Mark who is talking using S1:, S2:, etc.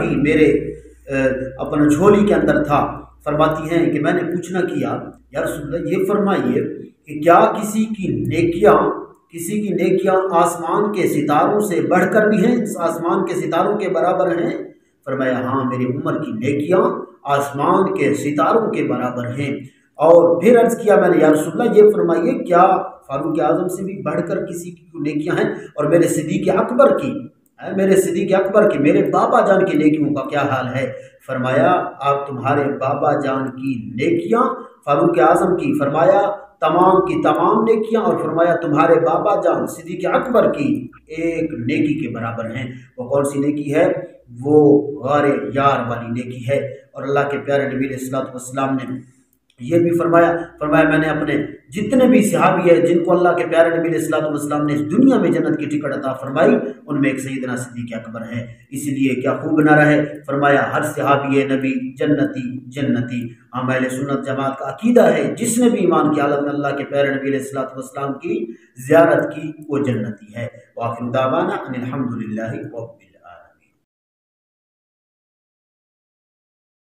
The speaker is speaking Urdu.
S1: بھی میرے اپنا جھولی کے اندر تھا۔ فرماتی ہیں کہ میں نے پوچھنا کیا یا رسول اللہ یہ فرمائیے کہ کیا کسی کی نیکیاں آسمان کے ستاروں سے بڑھ کر بھی ہیں، آسمان کے ستاروں کے برابر ہیں؟ فرمایا ہاں، میری عمر کی نیکیاں آسمان کے ستاروں کے برابر ہیں۔ اور پھر عرض کیا میں نے یا رسول اللہ یہ فرمائیے کیا فاروق اعظم سے بھی بڑھ کر کسی کی نیکیاں ہیں؟ اور میرے صدیق اکبر کی میرے بابا جان کی نیکیوں کا کیا حال ہے؟ فرمایا آپ تمہارے بابا جان کی نیکیاں فاروق اعظم کی، فرمایا تمام کی تمام نیکیاں، اور فرمایا تمہارے بابا جان صدیق اکبر کی ایک نیکی کے برابر ہیں۔ وہ کون سی نیکی ہے؟ وہ غار یار والی نیکی ہے۔ اور اللہ کے پیارے نبی علیہ الصلوۃ والسلام نے یہ بھی فرمایا میں نے اپنے جتنے بھی صحابی ہیں جن کو اللہ کے پیارے نبی علیہ الصلوۃ والسلام نے اس دنیا میں جنت کی ٹکٹ عطا فرمائی، ان میں ایک سیدنا صدیق اکبر ہے۔ اسی لیے کیا خوب نہ رہے، فرمایا ہر صحابی نبی جنتی۔ ہم اہل سنت جماعت کا عقیدہ ہے جس نے بھی ایمان کی حالت میں اللہ کے پیارے نبی علیہ الصلوۃ والسلام کی زیارت کی وہ جنتی ہے۔ وآخر دعوانا ان الحمد للہ رب العالمین۔